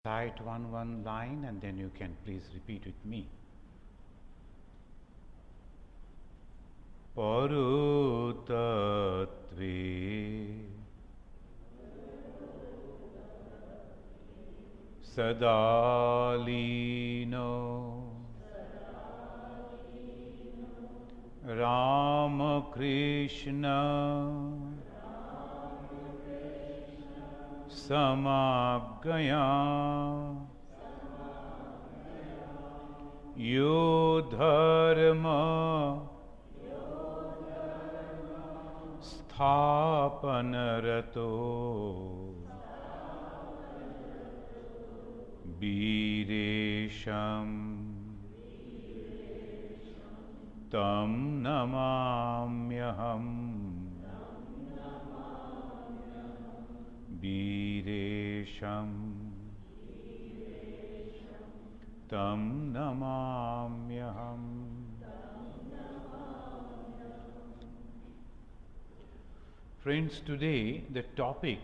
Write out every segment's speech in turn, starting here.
Recite one line and then you can please repeat with me. Parutatve Sadalino Ramakrishna Samagaya Yo Dharma Sthapanarato Biresham Tam Namamyaham Biresham Tam Namamyaham. Friends, today the topic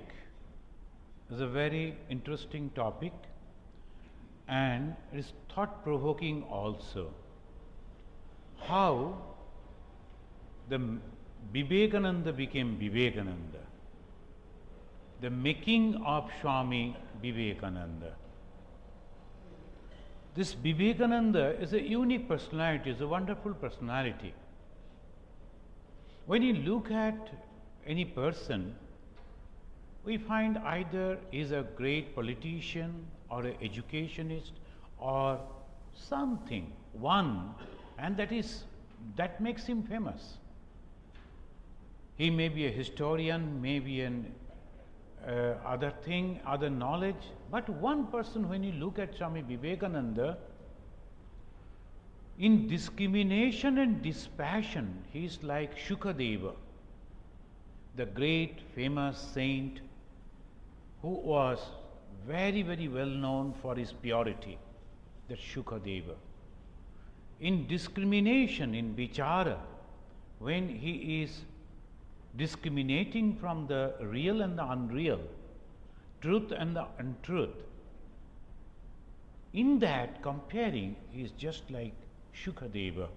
is a very interesting topic and it is thought-provoking also. How the Vivekananda became Vivekananda. The making of Swami Ishatmananda. This Vivekananda is a unique personality, is a wonderful personality. When you look at any person, we find either he is a great politician or an educationist or something, and that makes him famous. He may be a historian, maybe an other knowledge, but one person, when you look at Swami Vivekananda, in discrimination and dispassion, he is like Shukadeva, the great famous saint who was very, very well known for his purity, that Shukadeva. In discrimination, in vichara, when he is discriminating from the real and the unreal, truth and the untruth, in that comparing, he is just like Shukadeva.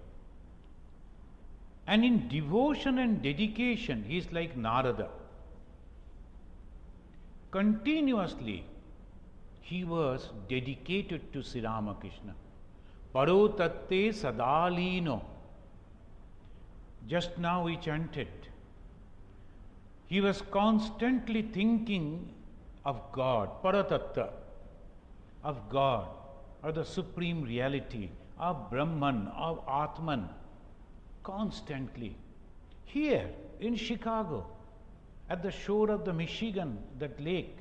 And in devotion and dedication, he is like Narada. Continuously, he was dedicated to Sri Ramakrishna. Parotatte Sadalino. Just now we chanted. He was constantly thinking of God, Paratatta, of God, or the supreme reality, of Brahman, of Atman, constantly. Here in Chicago, at the shore of the Michigan, that lake,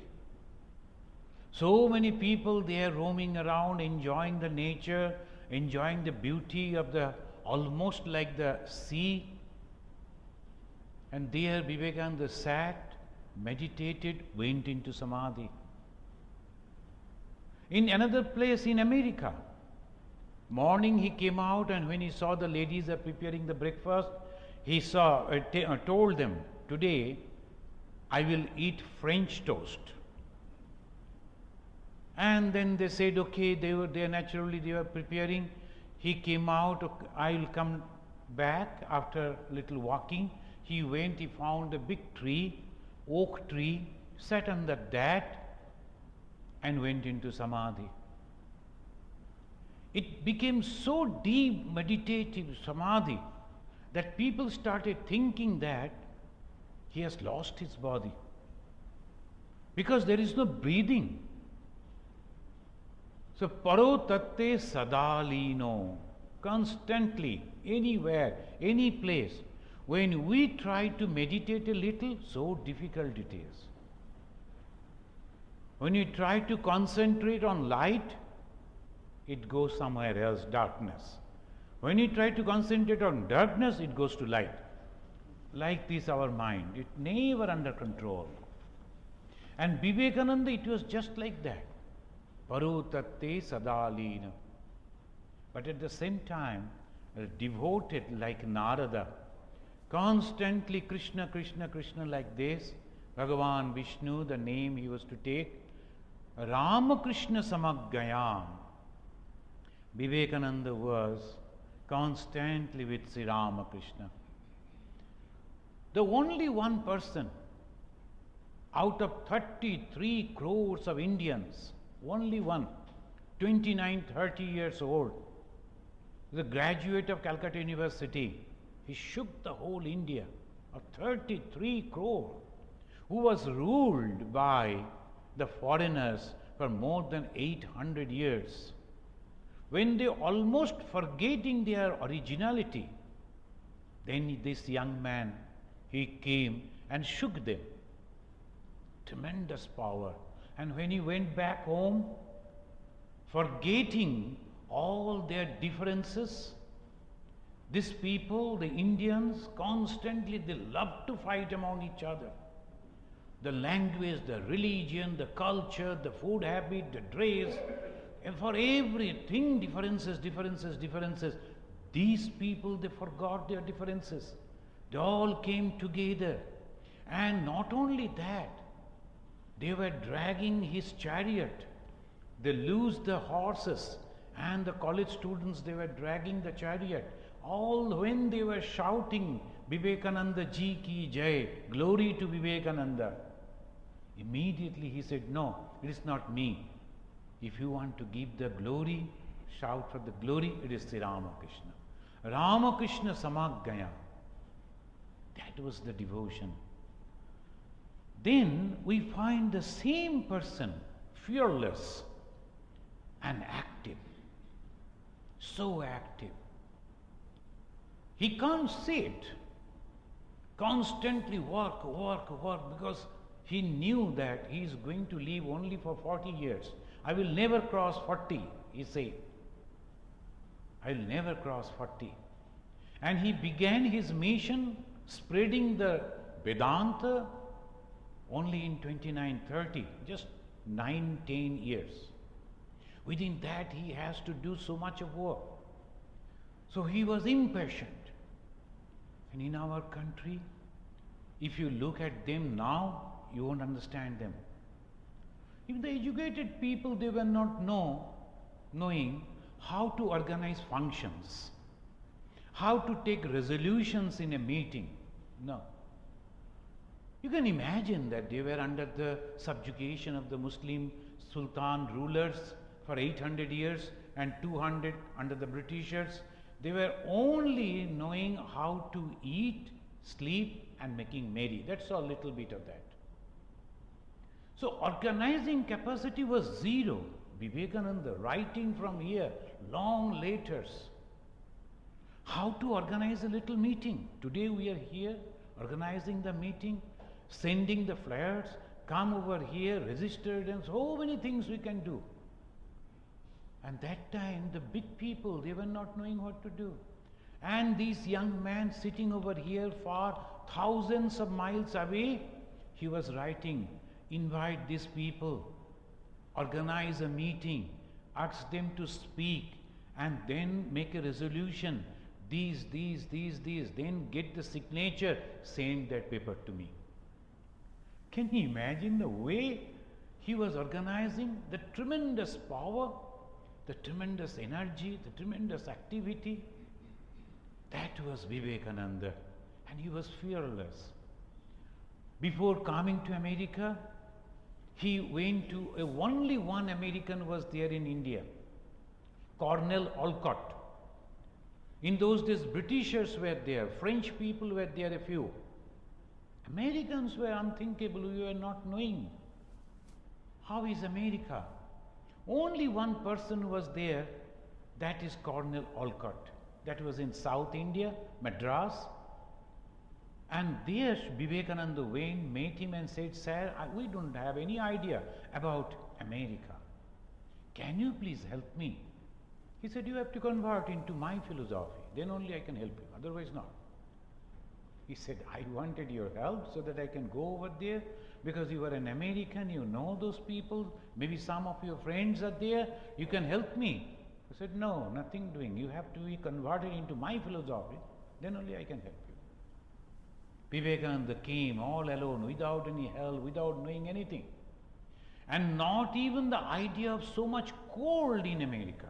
so many people there roaming around, enjoying the nature, enjoying the beauty of the, almost like the sea. And there Vivekananda sat, meditated, went into samadhi. In another place in America, morning he came out, and when he saw the ladies are preparing the breakfast, he told them, today I will eat French toast. And then they said, okay, they were preparing. He came out, I will come back after a little walking. He went, he found a big tree, oak tree, sat under that and went into samadhi. It became so deep meditative samadhi that people started thinking that he has lost his body because there is no breathing. So Parotatte Sadalino, constantly, anywhere, any place. When we try to meditate a little, so difficult it is. When you try to concentrate on light, it goes somewhere else, darkness. When you try to concentrate on darkness, it goes to light. Like this our mind, it never under control. And Vivekananda, it was just like that. Parutate Sadalina. But at the same time, devoted like Narada, constantly Krishna, Krishna, Krishna like this. Bhagavan Vishnu, the name he was to take, Ramakrishna Samaggayam. Vivekananda was constantly with Sri Ramakrishna. The only one person out of 33 crores of Indians, only one, 29, 30 years old, the graduate of Calcutta University, he shook the whole India of 33 crore, who was ruled by the foreigners for more than 800 years. When they almost forgetting their originality, then this young man, he came and shook them. Tremendous power. And when he went back home, forgetting all their differences, these people, the Indians, constantly they love to fight among each other. The language, the religion, the culture, the food habit, the dress, and for everything, differences. These people, they forgot their differences. They all came together. And not only that, they were dragging his chariot. They loosed the horses, and the college students, they were dragging the chariot. All when they were shouting, Vivekananda Ji Ki Jai, glory to Vivekananda. Immediately he said, no, it is not me. If you want to give the glory, shout for the glory, it is Sri Ramakrishna. Ramakrishna Samaggaya. That was the devotion. Then we find the same person, fearless and active. So active. He can't sit, constantly work, because he knew that he is going to live only for 40 years. I will never cross 40, he said. I will never cross 40. And he began his mission spreading the Vedanta only in 2930, just 9-10 years. Within that he has to do so much of work. So he was impatient. And in our country, if you look at them now, you won't understand them. If the educated people, they were not knowing how to organize functions, how to take resolutions in a meeting. No. You can imagine that they were under the subjugation of the Muslim Sultan rulers for 800 years and 200 under the Britishers. They were only knowing how to eat, sleep and making merry. That's a little bit of that. So organizing capacity was zero. Vivekananda writing from here, long letters. How to organize a little meeting. Today we are here organizing the meeting, sending the flyers, come over here, registered, and so many things we can do. And that time the big people, they were not knowing what to do. And these young men sitting over here far, thousands of miles away, he was writing, invite these people, organize a meeting, ask them to speak, and then make a resolution. These, then get the signature, send that paper to me. Can you imagine the way he was organizing? The tremendous power, the tremendous energy, the tremendous activity. That was Vivekananda, and he was fearless. Before coming to America, he went to only one American was there in India, Cornell Olcott. In those days, Britishers were there, French people were there, a few. Americans were unthinkable, we were not knowing. How is America? Only one person was there, that is Cornell Olcott. That was in South India, Madras. And there Vivekananda went, met him and said, sir, we don't have any idea about America. Can you please help me? He said, you have to convert into my philosophy, then only I can help you, otherwise not. He said, I wanted your help so that I can go over there, because you are an American, you know those people, maybe some of your friends are there, you can help me. He said, no, nothing doing, you have to be converted into my philosophy, then only I can help you. Vivekananda came all alone, without any help, without knowing anything. And not even the idea of so much cold in America.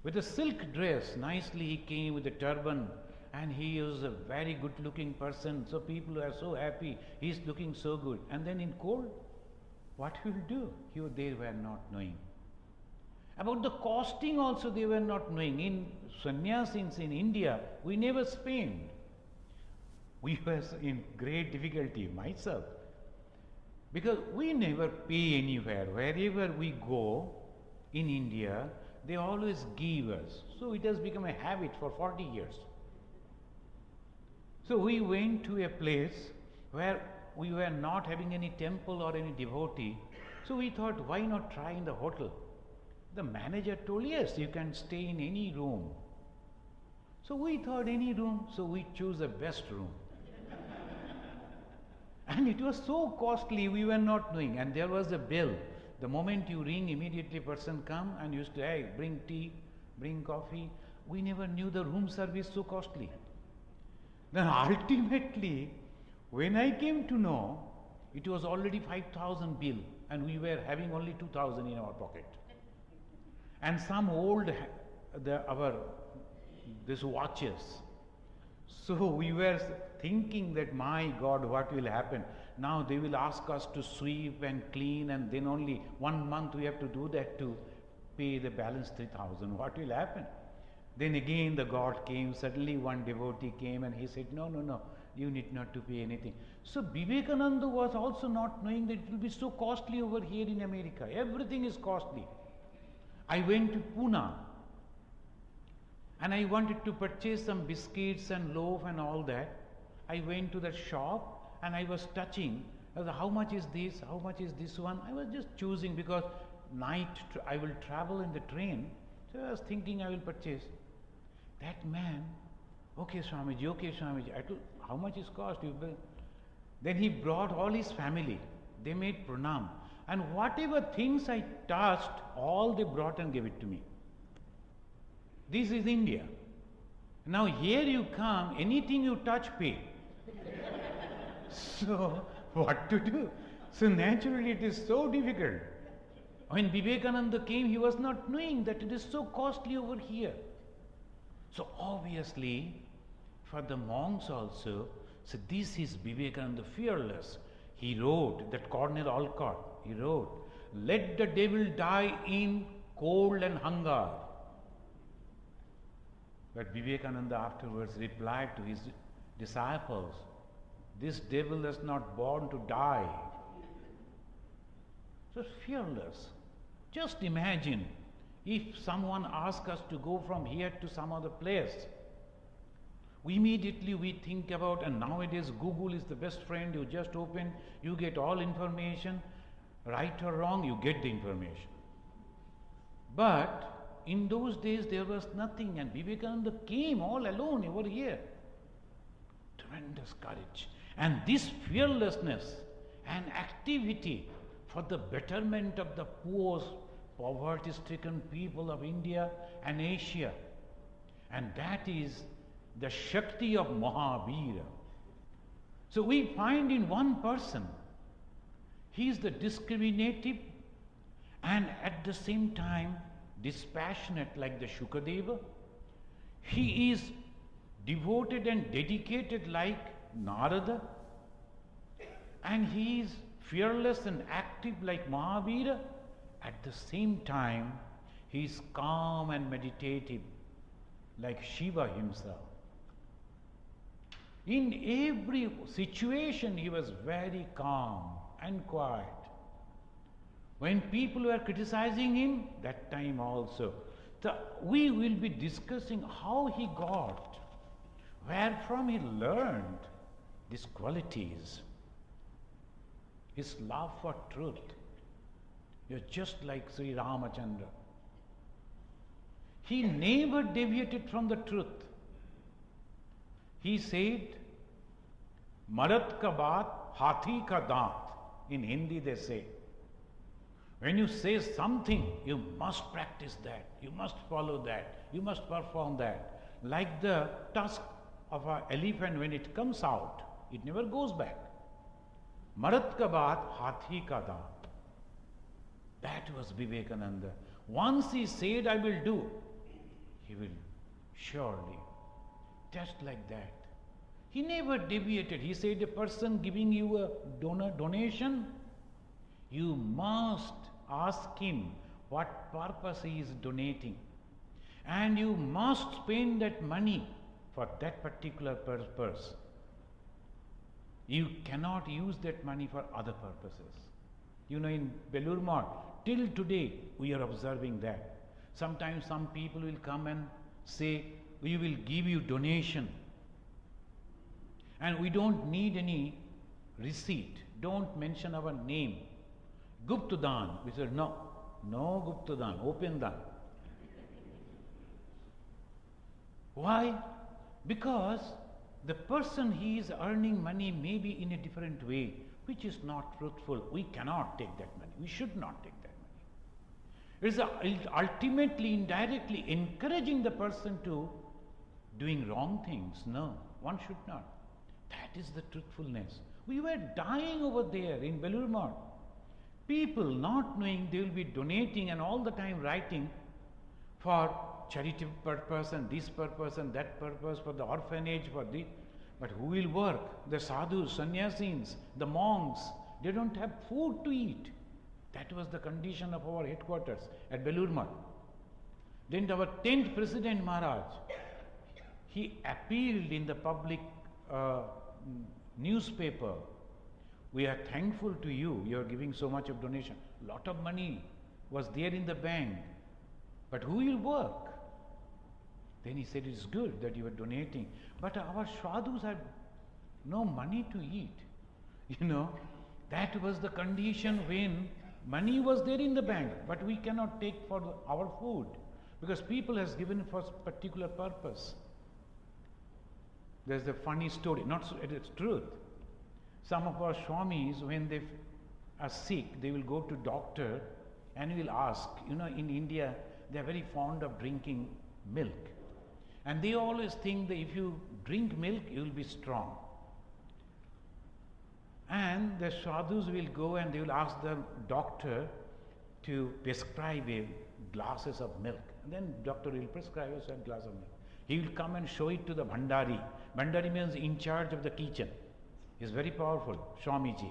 With a silk dress, nicely he came with a turban, and he was a very good looking person, so people were so happy, he's looking so good. And then in cold, what he will do? They were not knowing. About the costing also they were not knowing. In sannyasins in India, we never spent. We were in great difficulty, myself. Because we never pay anywhere. Wherever we go in India, they always give us. So it has become a habit for 40 years. So we went to a place where we were not having any temple or any devotee. So we thought, why not try in the hotel? The manager told, yes, you can stay in any room. So we thought any room, so we chose the best room. And it was so costly, we were not knowing. And there was a bell. The moment you ring, immediately person come and used to, hey, bring tea, bring coffee. We never knew the room service so costly. Then ultimately, when I came to know, it was already 5,000 bill, and we were having only 2,000 in our pocket. And some old, these watches. So we were thinking that, my God, what will happen? Now they will ask us to sweep and clean, and then only 1 month we have to do that to pay the balance 3,000. What will happen? Then again the God came, suddenly one devotee came and he said, no, you need not to pay anything. So Vivekananda was also not knowing that it will be so costly over here in America. Everything is costly. I went to Pune and I wanted to purchase some biscuits and loaf and all that. I went to the shop and I was touching, how much is this, how much is this one? I was just choosing because night I will travel in the train. So I was thinking I will purchase. That man, okay Swamiji, I told, how much is cost? Then he brought all his family. They made pranam. And whatever things I touched, all they brought and gave it to me. This is India. Now here you come, anything you touch, pay. So what to do? So naturally it is so difficult. When Vivekananda came, he was not knowing that it is so costly over here. So obviously, for the monks also, so this is Vivekananda fearless. He wrote, that Cornell Alcott, he wrote, let the devil die in cold and hunger. But Vivekananda afterwards replied to his disciples, this devil is not born to die. So fearless. Just imagine if someone asks us to go from here to some other place. Immediately we think about, and nowadays Google is the best friend, you just open, you get all information, right or wrong, you get the information. But in those days there was nothing, and Vivekananda came all alone over here. Tremendous courage. And this fearlessness and activity for the betterment of the poor, poverty-stricken people of India and Asia. And that is the Shakti of Mahavira. So we find in one person, he is the discriminative and at the same time dispassionate like the Shukadeva. He is devoted and dedicated like Narada. And he is fearless and active like Mahavira. At the same time, he is calm and meditative like Shiva himself. In every situation, he was very calm and quiet. When people were criticizing him, that time also. So we will be discussing how he got, where from he learned these qualities. His love for truth. You're just like Sri Ramachandra. He never deviated from the truth. He said, Marat ka baat, hathi ka daant. In Hindi they say. When you say something, you must practice that. You must follow that. You must perform that. Like the tusk of an elephant, when it comes out, it never goes back. Marat ka baat, hathi ka daant. That was Vivekananda. Once he said, I will do, he will surely. Just like that. He never deviated. He said, a person giving you a donation, you must ask him what purpose he is donating. And you must spend that money for that particular purpose. You cannot use that money for other purposes. You know, in Belur Math, till today, we are observing that. Sometimes some people will come and say, we will give you donation. And we don't need any receipt. Don't mention our name. Guptadan. We said, no Guptadan, open dan. Why? Because the person he is earning money may be in a different way, which is not truthful. We cannot take that money. We should not take that money. It is ultimately, indirectly encouraging the person to doing wrong things. No, one should not. That is the truthfulness. We were dying over there in Belur Math. People not knowing they will be donating and all the time writing for charity purpose and this purpose and that purpose, for the orphanage, for the. But who will work? The sadhus, sannyasins, the monks, they don't have food to eat. That was the condition of our headquarters at Belur Math. Then our 10th President Maharaj, he appealed in the public newspaper, we are thankful to you, you are giving so much of donation. Lot of money was there in the bank, but who will work? Then he said, it's good that you are donating, but our sadhus have no money to eat. You know, that was the condition when money was there in the bank, but we cannot take for our food, because people has given for particular purpose. There's a funny story, not so, it's truth. Some of our Swamis, when they are sick, they will go to doctor and he will ask, you know, in India, they are very fond of drinking milk. And they always think that if you drink milk, you will be strong. And the sadhus will go and they will ask the doctor to prescribe glasses of milk. And then doctor will prescribe us a glass of milk. He will come and show it to the Bhandari. Bhandari means in charge of the kitchen. He is very powerful, Swamiji.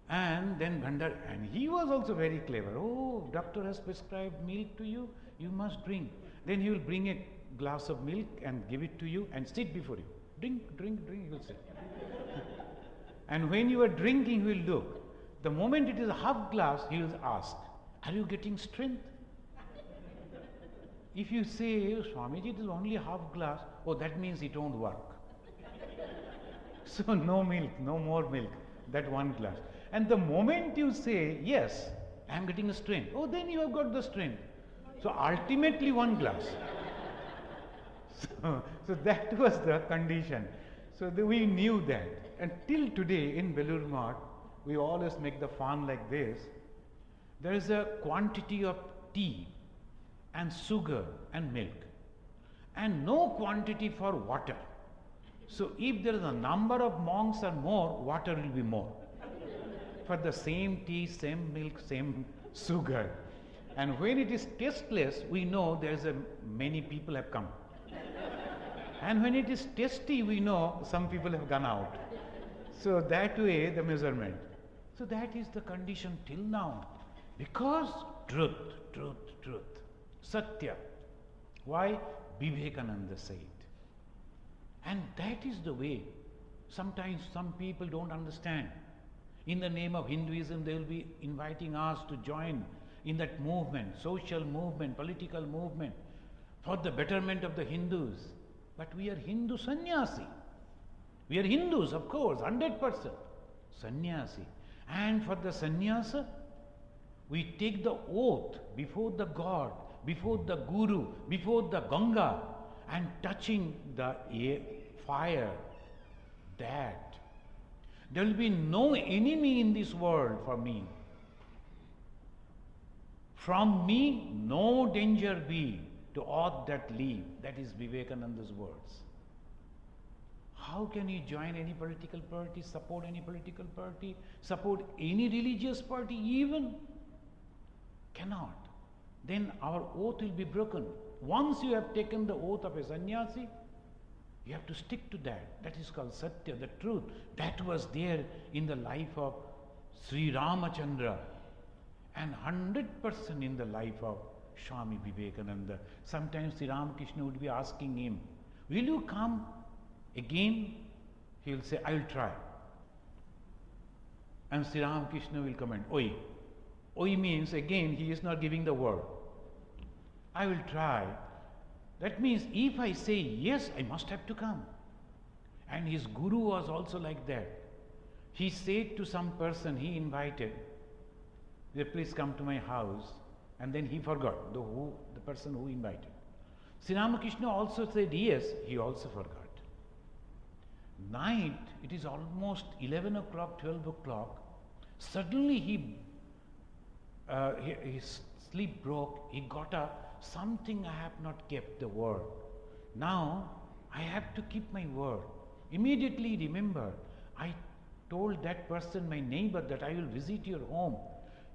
And then Bhandari, and he was also very clever. Oh, doctor has prescribed milk to you, you must drink. Then he will bring a glass of milk and give it to you and sit before you. Drink, drink, drink, he will say. And when you are drinking, he will look. The moment it is a half glass, he will ask, are you getting strength? If you say, oh, Swamiji, it is only half glass, oh, that means it won't work. So no milk, no more milk, that one glass. And the moment you say, yes, I am getting a strength, oh, then you have got the strength. So ultimately one glass. So that was the condition. So we knew that. And till today in Belur Math, we always make the fun like this. There is a quantity of tea and sugar and milk, and no quantity for water. So if there is a number of monks or more, water will be more. For the same tea, same milk, same sugar. And when it is tasteless, we know there is many people have come. And when it is tasty, we know some people have gone out. So that way the measurement. So that is the condition till now. Because truth, truth, truth. Satya. Why? Vivekananda said. And that is the way. Sometimes some people don't understand. In the name of Hinduism, they will be inviting us to join in that movement, social movement, political movement, for the betterment of the Hindus. But we are Hindu sannyasi. We are Hindus, of course, 100%. Sannyasi. And for the sannyasa, we take the oath before the God, before the Guru, before the Ganga, and touching the fire, that there will be no enemy in this world for me. From me no danger be to aught that live. That is Vivekananda's words. How can you join any political party, support any political party, support any religious party even? Cannot. Then our oath will be broken. Once you have taken the oath of a sannyasi, you have to stick to that. That is called Satya, the truth. That was there in the life of Sri Ramachandra and 100% in the life of Swami Vivekananda. Sometimes Sri Ramakrishna would be asking him, will you come again? He will say, I will try. And Sri Ramakrishna will comment, Oi. Oi means again he is not giving the word. I will try. That means if I say yes, I must have to come. And his guru was also like that. He said to some person he invited, please come to my house, and then he forgot the person who invited. Sri Ramakrishna also said yes, he also forgot. Night, it is almost 11 o'clock, 12 o'clock. Suddenly his sleep broke, he got up. Something I have not kept the word. Now I have to keep my word. Immediately remember, I told that person, my neighbor, that I will visit your home.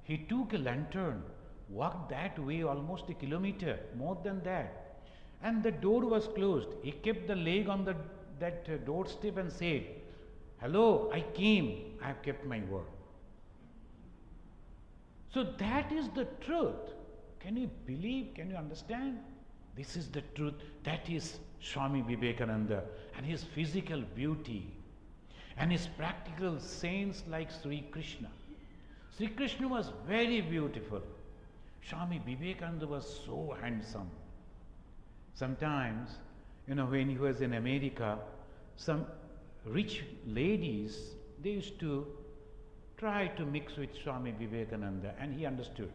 He took a lantern, walked that way almost a kilometer, more than that. And the door was closed. He kept the leg on that doorstep and said, hello, I came, I have kept my word. So that is the truth. Can you believe? Can you understand? This is the truth. That is Swami Vivekananda and his physical beauty and his practical saints like Sri Krishna. Sri Krishna was very beautiful. Swami Vivekananda was so handsome. Sometimes, when he was in America, some rich ladies, they used to try to mix with Swami Vivekananda, and he understood.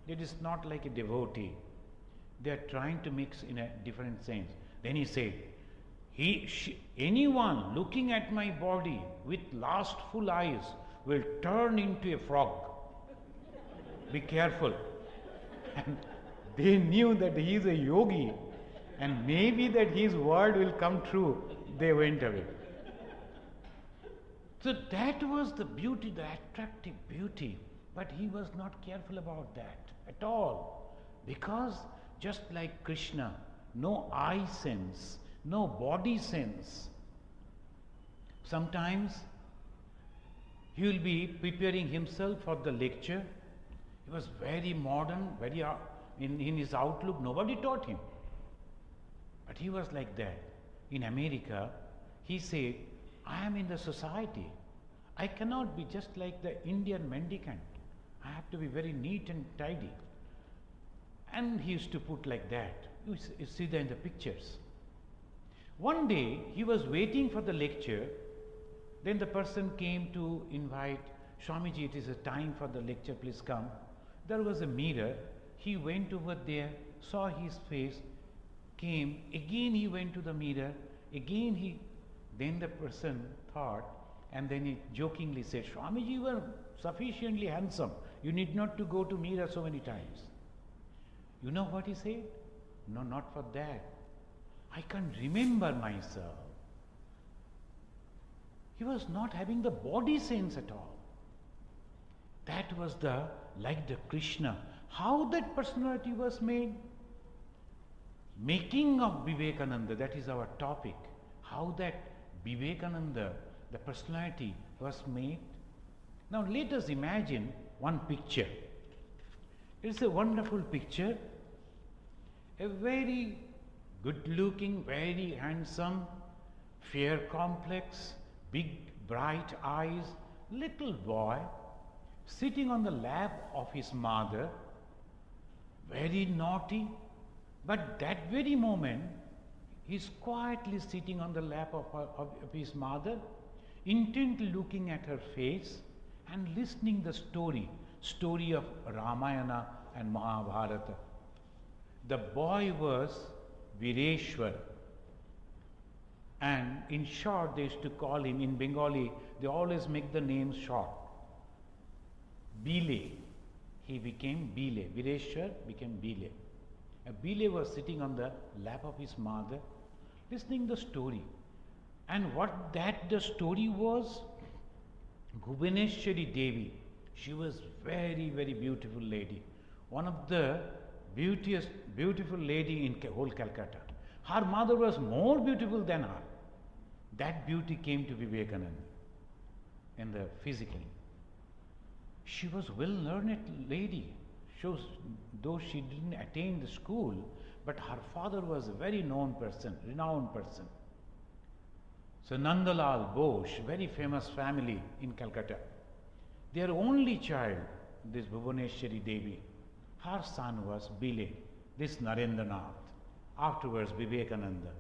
It is not like a devotee. They are trying to mix in a different sense. Then he said, anyone looking at my body with lustful eyes will turn into a frog. Be careful. And they knew that he is a yogi and maybe that his word will come true. They went away. So that was the beauty, the attractive beauty. But he was not careful about that at all, because just like Krishna, no eye sense, no body sense. Sometimes he will be preparing himself for the lecture. He was very modern, very in his outlook. Nobody taught him, but he was like that. In America, he said, I am in the society. I cannot be just like the Indian mendicant. I have to be very neat and tidy. And he used to put like that. You see that in the pictures. One day, he was waiting for the lecture. Then the person came to invite, Swamiji, it is a time for the lecture, please come. There was a mirror. He went over there, saw his face, came. Again he went to the mirror. Then the person thought, and then he jokingly said, Swamiji, you were sufficiently handsome. You need not to go to mirror so many times. You know what he said? No, not for that. I can't remember myself. He was not having the body sense at all. That was like the Krishna. How that personality was made? Making of Vivekananda, that is our topic. How that Vivekananda, the personality, was made. Now let us imagine one picture. It's a wonderful picture. A very good looking, very handsome, fair complex, big bright eyes, little boy sitting on the lap of his mother, very naughty, but that very moment he is quietly sitting on the lap of his mother, intently looking at her face and listening the story of Ramayana and Mahabharata. The boy was Vireshwar, and in short they used to call him, in Bengali they always make the name short, Bile. He became Bile. Vireshwar became Bile. Bile was sitting on the lap of his mother, listening the story. And what the story was, Bhuvaneshwari Devi, she was very, very beautiful lady one of the beautiful lady in whole Calcutta. Her mother was more beautiful than her. That beauty came to Vivekananda in the physically. She was well-learned lady. Though she didn't attain the school, but her father was a very known person, renowned person. So Nandalal Bose, very famous family in Calcutta. Their only child, this Bhuvaneshwari Devi, her son was Bile, this Narendranath, afterwards Vivekananda.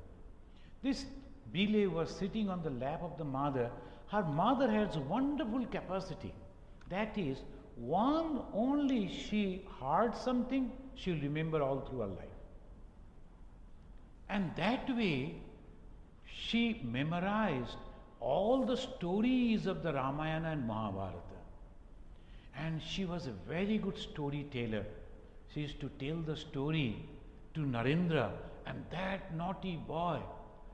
This Bile was sitting on the lap of the mother. Her mother has wonderful capacity. That is, only she heard something, she will remember all through her life. And that way, she memorized all the stories of the Ramayana and Mahabharata. And she was a very good storyteller. She used to tell the story to Narendra, and that naughty boy,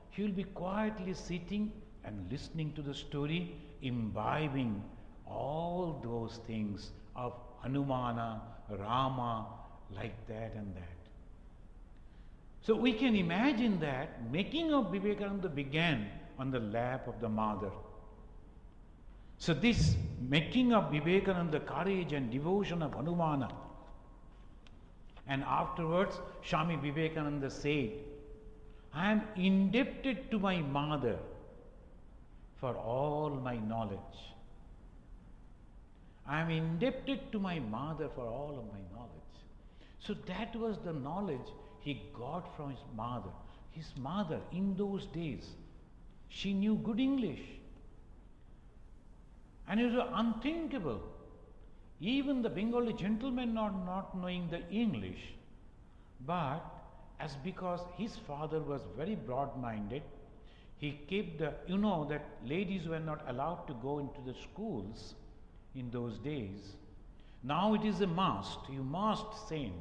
he will be quietly sitting and listening to the story, imbibing all those things of Hanumana, Rama, like that and that. So we can imagine that Making of Vivekananda began on the lap of the mother. So this Making of Vivekananda, courage and devotion of Hanumana. And afterwards, Swami Vivekananda said, I am indebted to my mother for all my knowledge. I am indebted to my mother for all of my knowledge. So that was the knowledge he got from his mother. His mother, in those days, she knew good English. And it was unthinkable. Even the Bengali gentleman not knowing the English, but as because his father was very broad-minded, he kept that ladies were not allowed to go into the schools in those days. Now it is a must. You must send.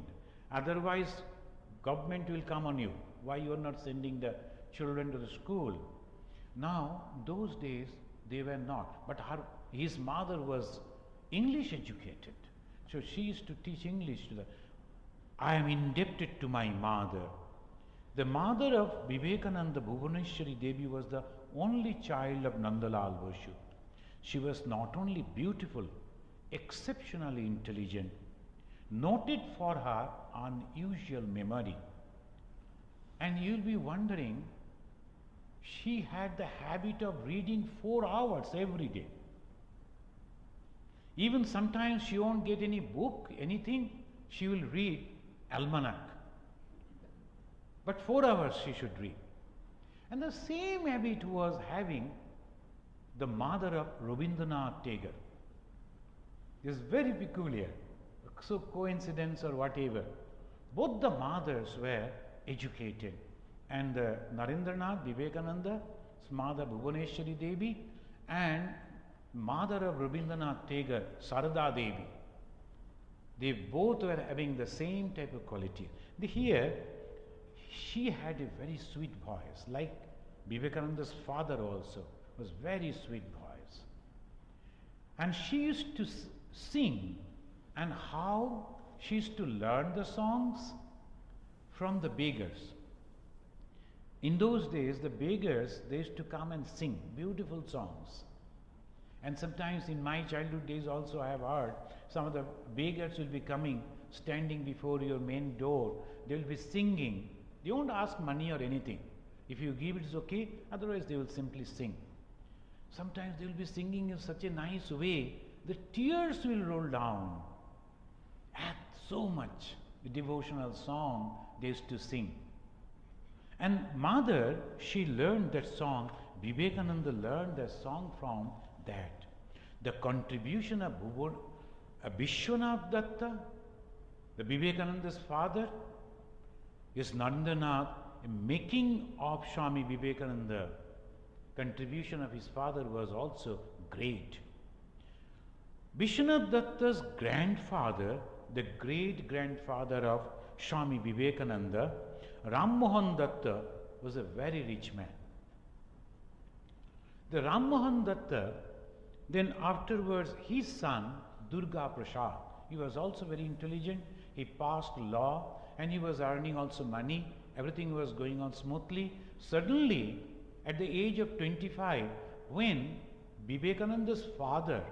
Otherwise, government will come on you. Why you are not sending the children to the school? Now, those days, they were not. But his mother was English educated. So she used to teach English to I am indebted to my mother. The mother of Vivekananda, Bhuvaneshwari Devi, was the only child of Nandalal Bose. She was not only beautiful, exceptionally intelligent, noted for her unusual memory. And you'll be wondering, she had the habit of reading 4 hours every day. Even sometimes she won't get any book, anything, she will read almanac. But 4 hours she should read. And the same habit was having the mother of Rabindranath Tagore. This is very peculiar. So coincidence or whatever. Both the mothers were educated. And Narendranath, Vivekananda's mother Bhuvaneshwari Devi, and mother of Rabindranath Tagore, Sarada Devi. They both were having the same type of quality. Here, she had a very sweet voice, like Vivekananda's father also was very sweet voice. And she used to sing, and how she used to learn the songs from the beggars. In those days, the beggars, they used to come and sing beautiful songs. And sometimes in my childhood days also I have heard some of the beggars will be coming, standing before your main door. They will be singing. They won't ask money or anything. If you give it, it's okay. Otherwise, they will simply sing. Sometimes they will be singing in such a nice way, the tears will roll down. At so much the devotional song they used to sing. And mother, she learned that song. Vivekananda learned that song from that. The contribution of Vishwanath Datta, the Vivekananda's father, is Narendranath. Making of Swami Vivekananda, contribution of his father was also great. Vishwanath Datta's grandfather, the great-grandfather of Swami Vivekananda, Ram Mohan Datta, was a very rich man. The Ram Mohan Datta, then afterwards his son, Durga Prasad, he was also very intelligent. He passed law and he was earning also money. Everything was going on smoothly. Suddenly, at the age of 25, when Vivekananda's father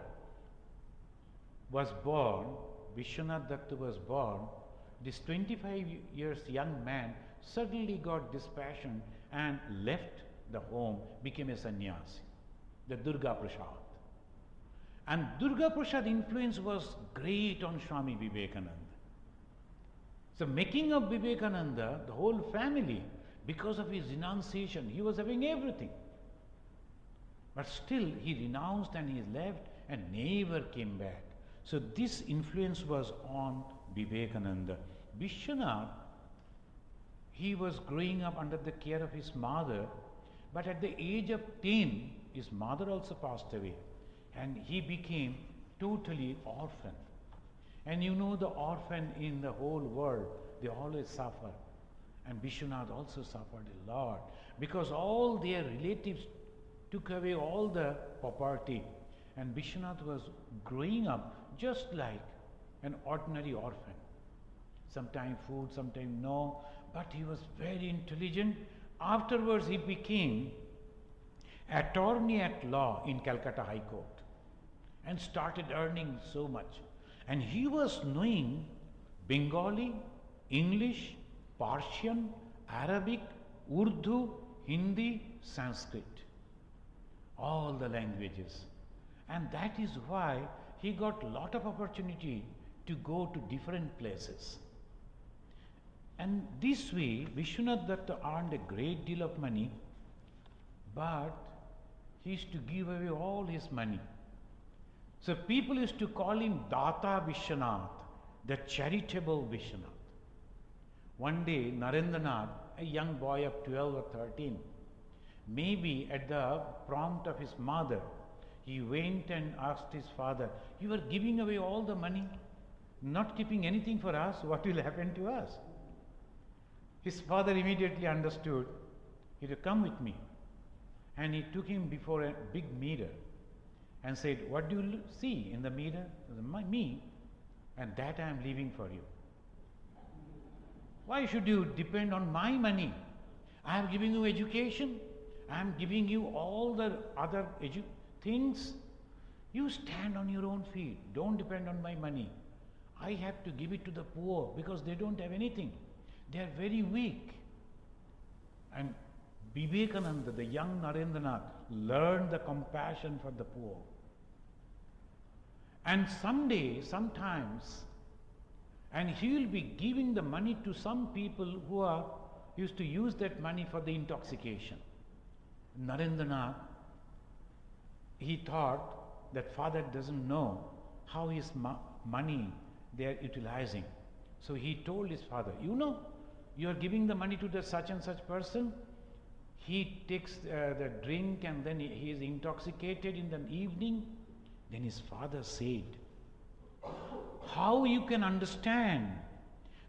was born, Vishwanath Datta was born, this 25 years young man suddenly got dispassion and left the home, became a sannyasi, the Durga Prasad. And Durga Prasad influence was great on Swami Vivekananda. So making of Vivekananda, the whole family, because of his renunciation, he was having everything. But still he renounced and he left and never came back. So this influence was on Vivekananda. Vishwanath, he was growing up under the care of his mother, but at the age of 10, his mother also passed away and he became totally orphan. And you know the orphan in the whole world, they always suffer. And Vishwanath also suffered a lot because all their relatives took away all the property. And Vishwanath was growing up just like an ordinary orphan. Sometimes food, sometimes no, but he was very intelligent. Afterwards he became attorney at law in Calcutta High Court and started earning so much. And he was knowing Bengali, English, Persian, Arabic, Urdu, Hindi, Sanskrit, all the languages. And that is why he got a lot of opportunity to go to different places. And this way, Vishwanath Datta earned a great deal of money, but he used to give away all his money. So people used to call him Data Vishwanath, the charitable Vishwanath. One day, Narendranath, a young boy of 12 or 13, maybe at the prompt of his mother, he went and asked his father, "You are giving away all the money, not keeping anything for us, what will happen to us?" His father immediately understood. He said, "Come with me." And he took him before a big mirror and said, "What do you see in the mirror?" He said, "Me, and that I am leaving for you. Why should you depend on my money? I am giving you education. I am giving you all the other things. You stand on your own feet. Don't depend on my money. I have to give it to the poor because they don't have anything. They are very weak." And Vivekananda, the young Narendranath, learned the compassion for the poor. And someday, sometimes, and he will be giving the money to some people who are used to use that money for the intoxication. Narendranath, he thought that father doesn't know how his money they are utilizing. So he told his father, "You know, you are giving the money to the such and such person. He takes the drink and then he is intoxicated in the evening." Then his father said, "How you can understand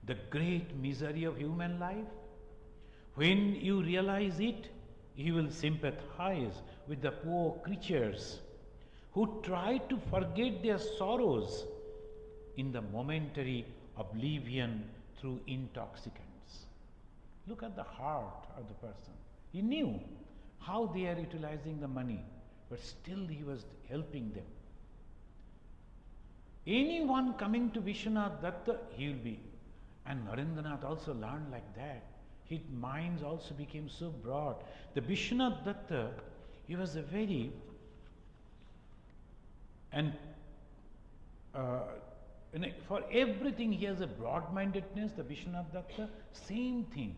the great misery of human life? When you realize it, you will sympathize with the poor creatures who try to forget their sorrows in the momentary oblivion through intoxicants." Look at the heart of the person. He knew how they are utilizing the money, but still he was helping them. Anyone coming to Vishwanath Datta, he will be. And Narendranath also learned like that. His minds also became so broad. The Vishwanath Datta, he was a very, and for everything he has a broad-mindedness, the Vishwanath Datta, same thing.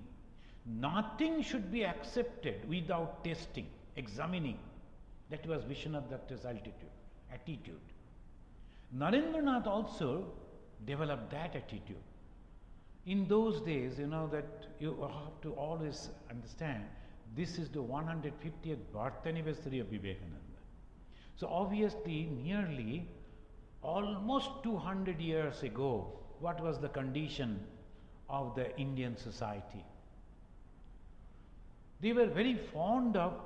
Nothing should be accepted without testing, examining. That was Vishwanath Datta's attitude. Narendranath also developed that attitude. In those days, you know that you have to always understand, this is the 150th birth anniversary of Vivekananda. So obviously, nearly almost 200 years ago, what was the condition of the Indian society? They were very fond of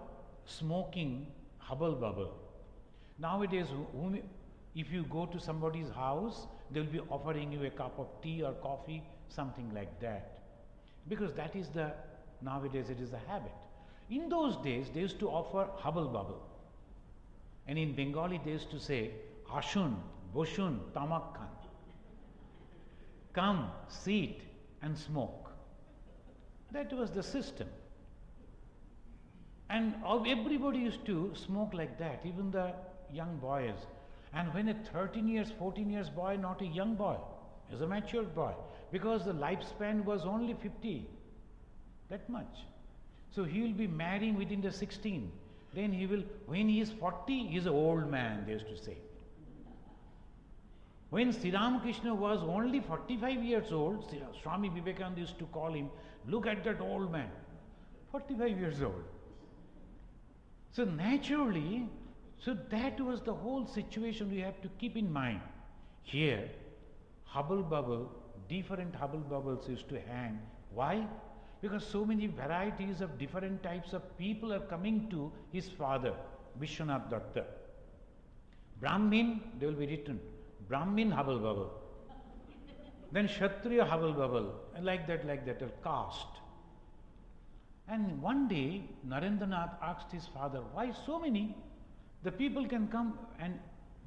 smoking hubble bubble. Nowadays, If you go to somebody's house, they will be offering you a cup of tea or coffee, something like that. Because that is nowadays it is a habit. In those days, they used to offer hubble bubble. And in Bengali, they used to say, Ashun, Boshun, Tamak Khan. Come, sit and smoke. That was the system. And everybody used to smoke like that, even the young boys. And when a 13 years, 14 years boy, not a young boy, is a matured boy, because the lifespan was only 50, that much. So he will be marrying within the 16. Then he will, when he is 40, he is an old man, they used to say. When Sri Ramakrishna was only 45 years old, Swami Vivekananda used to call him, look at that old man, 45 years old. So naturally, so that was the whole situation we have to keep in mind. Here, hubble bubble, different hubble bubbles used to hang. Why? Because so many varieties of different types of people are coming to his father, Vishwanath Datta. Brahmin, they will be written, Brahmin hubble bubble. Then Kshatriya hubble bubble, and like that, a caste. And one day, Narendranath asked his father, why so many? The people can come and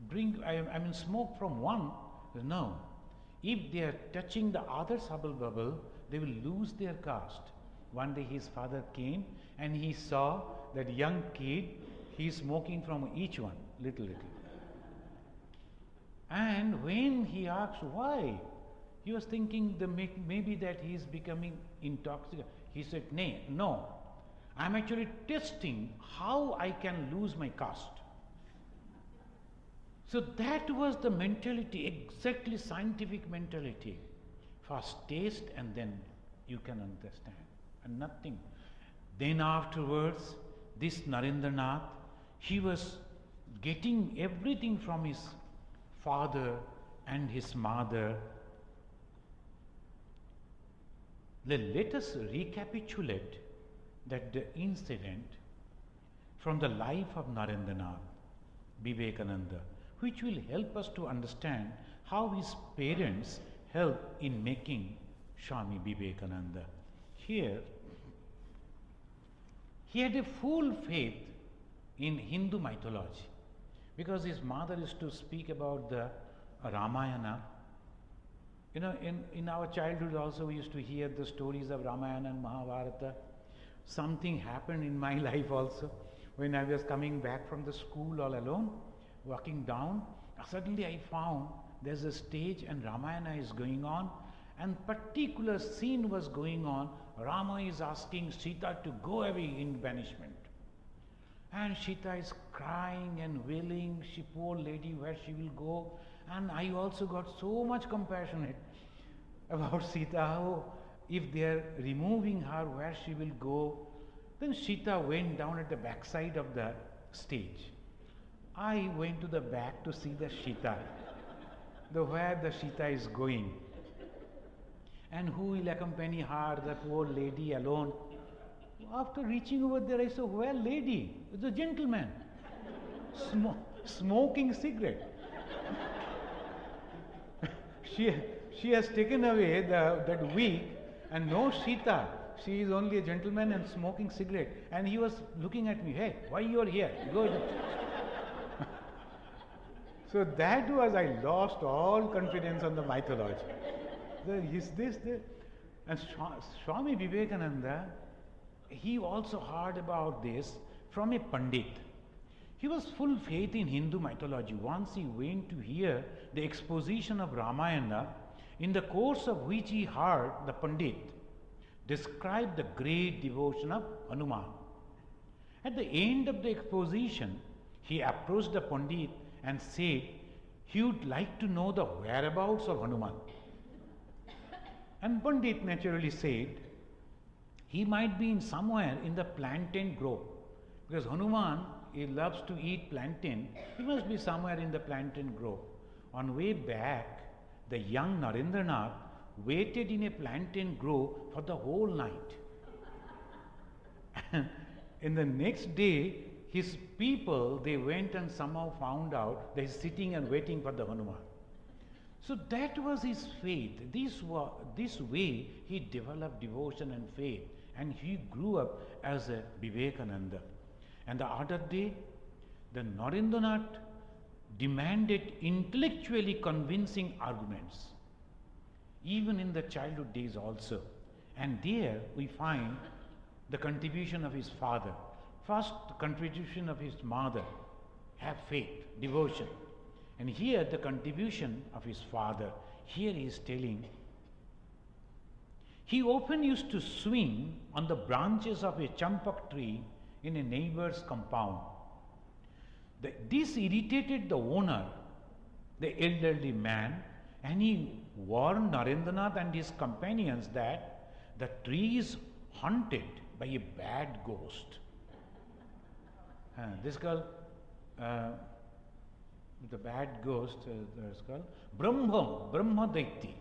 bring, smoke from one. He said, no. If they are touching the other's hubble bubble, they will lose their caste. One day his father came and he saw that young kid, he is smoking from each one, little. And when he asked why, he was thinking maybe that he is becoming intoxicated. He said, no, I am actually testing how I can lose my caste. So that was the mentality, exactly scientific mentality. First taste and then you can understand, and nothing. Then afterwards, this Narendranath, he was getting everything from his father and his mother. Let us recapitulate that the incident from the life of Narendranath Vivekananda, which will help us to understand how his parents helped in making Swami Vivekananda. Here, he had a full faith in Hindu mythology, because his mother used to speak about the Ramayana. You know, in our childhood also we used to hear the stories of Ramayana and Mahabharata. Something happened in my life also. When I was coming back from the school all alone, walking down, suddenly I found there's a stage and Ramayana is going on, and particular scene was going on. Rama is asking Sita to go away in banishment. And Sita is crying and wailing, she poor lady, where she will go. And I also got so much compassionate about Sita, how if they are removing her, where she will go. Then Sita went down at the backside of the stage. I went to the back to see the Sita, where the Sita is going. And who will accompany her, the poor lady alone. After reaching over there, I said, well, lady, it's a gentleman, smoking cigarette. She has taken away that wig, and no Sita. She is only a gentleman and smoking cigarette. And he was looking at me, hey, why you are here? Go. So that was, I lost all confidence on the mythology. And Swami Vivekananda, he also heard about this from a Pandit. He was full faith in Hindu mythology. Once he went to hear the exposition of Ramayana, in the course of which he heard the Pandit describe the great devotion of Hanuman. At the end of the exposition, he approached the Pandit and said he would like to know the whereabouts of Hanuman. And Pandit naturally said he might be in somewhere in the plantain grove, because Hanuman, he loves to eat plantain. He must be somewhere in the plantain grove. On way back, the young Narendranath waited in a plantain grove for the whole night. And in the next day, his people, they went and somehow found out that he's sitting and waiting for the Hanuman. So that was his faith. This way he developed devotion and faith, and he grew up as a Vivekananda. And the other day, the Narendranath demanded intellectually convincing arguments, even in the childhood days also. And there we find the contribution of his father. First, the contribution of his mother, have faith, devotion. And here the contribution of his father. Here he is telling, he often used to swing on the branches of a champak tree in a neighbor's compound. This irritated the owner, the elderly man, and he warned Narendranath and his companions that the tree is haunted by a bad ghost. This girl, the bad ghost, is called Brahmadaitya.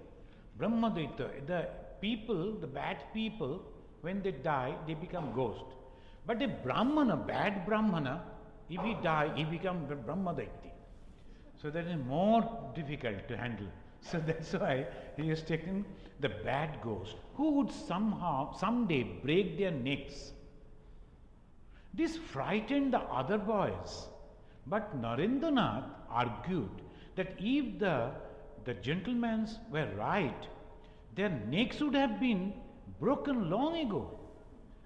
The people, the bad people, when they die, they become ghost. But a Brahmana, bad Brahmana, if he die, he becomes Brahmadaitya. So that is more difficult to handle. So that's why he has taken the bad ghost, who would someday break their necks. This frightened the other boys. But Narendranath argued that if the gentlemen were right, their necks would have been broken long ago,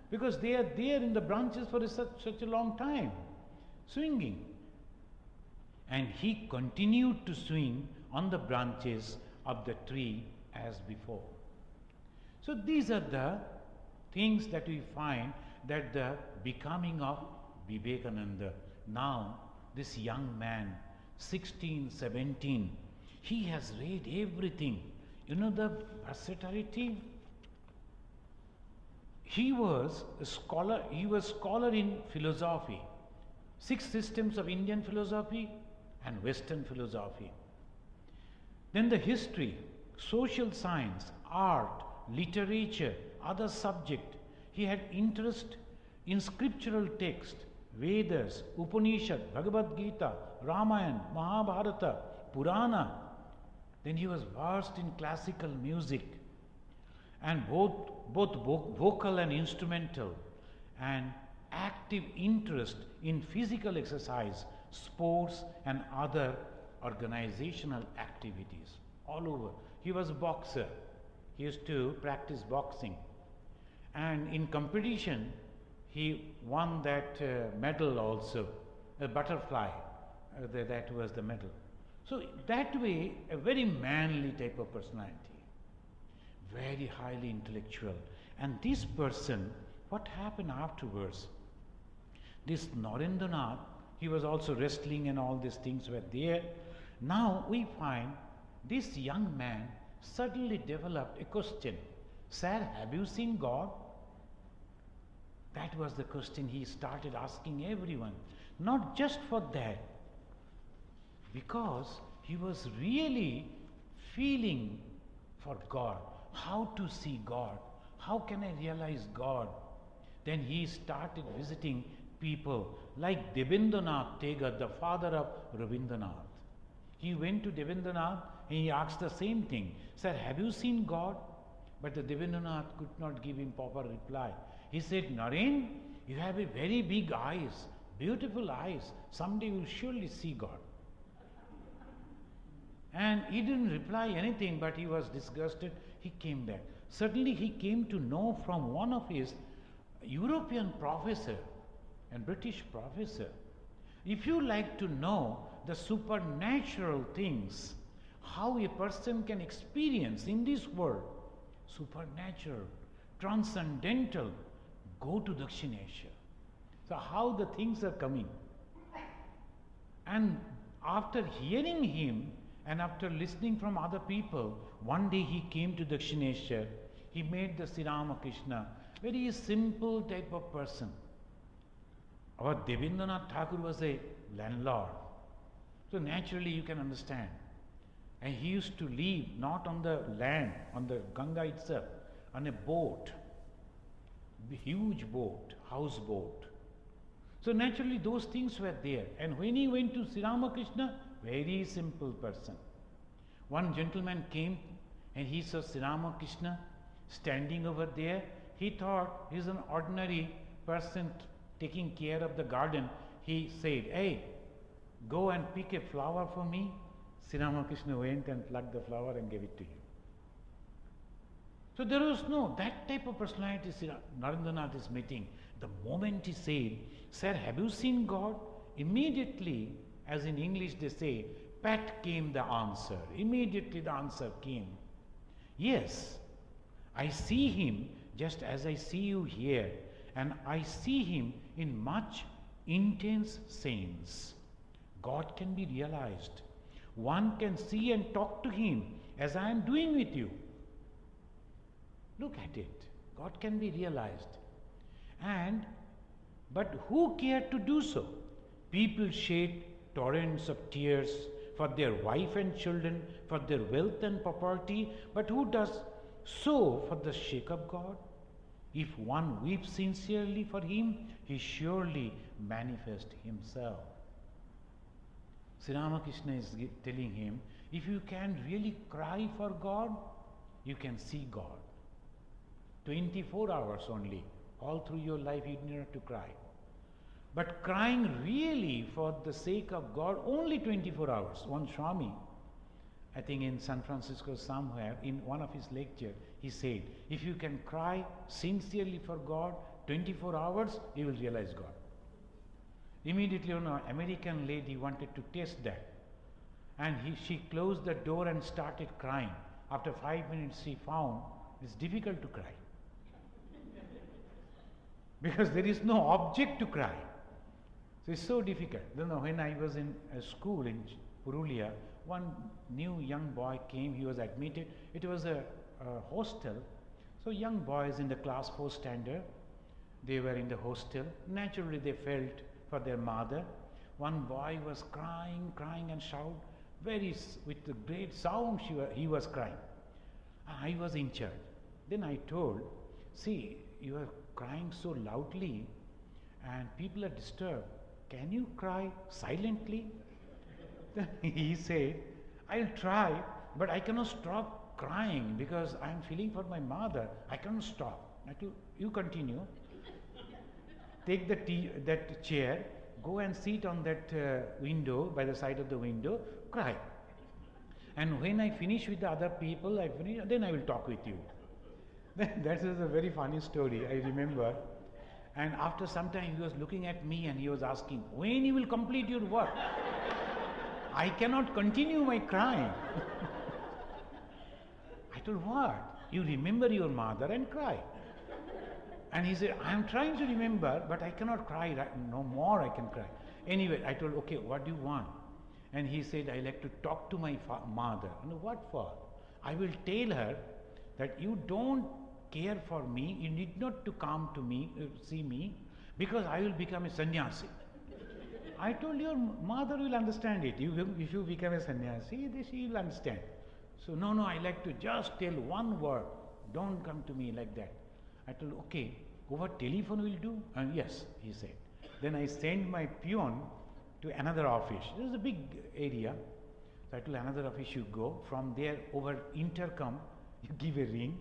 because they are there in the branches for such a long time, swinging. And he continued to swing on the branches of the tree as before. So these are the things that we find, that the becoming of Vivekananda. Now this young man, 16, 17, he has read everything. You know the versatility. He was a scholar in philosophy, 6 systems of Indian philosophy and Western philosophy. Then the history, social science, art, literature, other subject. He had interest in scriptural text, Vedas, Upanishad, Bhagavad Gita, Ramayana, Mahabharata, Purana. Then he was versed in classical music, and both vocal and instrumental, and active interest in physical exercise, sports and other organizational activities all over. He was a boxer. He used to practice boxing, and in competition he won that medal also, a butterfly, that was the medal. So that way, a very manly type of personality, very highly intellectual. And this person, what happened afterwards? This Narendranath, he was also wrestling and all these things were there. Now we find this young man suddenly developed a question. Sir, have you seen God? That was the question he started asking everyone. Not just for that, because he was really feeling for God. How to see God? How can I realize God? Then he started visiting people like Debendranath Tagore, the father of Rabindranath. He went to Debendranath and he asked the same thing. Sir, have you seen God? But the Debendranath could not give him proper reply. He said, Naren, you have a very big eyes, beautiful eyes. Someday you will surely see God. And he didn't reply anything, but he was disgusted. He came back. Suddenly he came to know from one of his European professor and British professor, if you like to know the supernatural things, how a person can experience in this world, supernatural, transcendental, go to Dakshineshwar. So how the things are coming. And after hearing him and after listening from other people, one day he came to Dakshineshwar. He made the Sri Ramakrishna, very simple type of person. Our Debendranath Thakur was a landlord. So naturally you can understand. And he used to live not on the land, on the Ganga itself, on a boat, a huge boat, houseboat. So naturally those things were there. And when he went to Sri Ramakrishna, very simple person. One gentleman came and he saw Sri Ramakrishna standing over there. He thought he's an ordinary person taking care of the garden. He said, "Hey, go and pick a flower for me." Sri Ramakrishna went and plucked the flower and gave it to him. So there was no, that type of personality Sri Narendranath is meeting. The moment he said, "Sir, have you seen God?" Immediately, as in English they say, pat came the answer. Immediately the answer came. Yes, I see him just as I see you here, and I see him in much intense sense. God can be realized. One can see and talk to him as I am doing with you. Look at it. God can be realized. But who cared to do so? People shed torrents of tears for their wife and children, for their wealth and property, but who does so for the sake of God? If one weeps sincerely for him, he surely manifests himself. Sri Ramakrishna is telling him, if you can really cry for God, you can see God. 24 hours only. All through your life you need not to cry. But crying really for the sake of God, only 24 hours. One Swami, I think in San Francisco somewhere, in one of his lectures, he said, if you can cry sincerely for God 24 hours, you will realize God. Immediately, an American lady wanted to test that. And she closed the door and started crying. After 5 minutes, she found it's difficult to cry. Because there is no object to cry. So it's so difficult. Then when I was in a school in Purulia, one new young boy came, he was admitted. It was a hostel. So young boys in the class 4 standard, they were in the hostel. Naturally they felt for their mother. One boy was crying and shout, with a great sound he was crying. I was in church. Then I told, see, you are crying so loudly and people are disturbed. Can you cry silently? Then he said, I'll try, but I cannot stop crying because I am feeling for my mother. I cannot stop. I told, you continue. Take that chair, go and sit on that window, by the side of the window, cry. And when I finish with the other people, then I will talk with you. That is a very funny story, I remember. And after some time he was looking at me and he was asking, when you will complete your work? I cannot continue my crying. I told, what? You remember your mother and cry. And he said, I am trying to remember, but I cannot cry. No more I can cry. Anyway, I told, okay, what do you want? And he said, I like to talk to my mother. And what for? I will tell her that you don't care for me, you need not to come to me, see me, because I will become a sannyasi. I told your mother will understand it. If you become a sannyasi, she will understand. So, no, I like to just tell one word. Don't come to me like that. I told, okay, over telephone will do? Yes, he said. Then I sent my peon to another office. This is a big area. So I told another office, you go. From there, over intercom, you give a ring.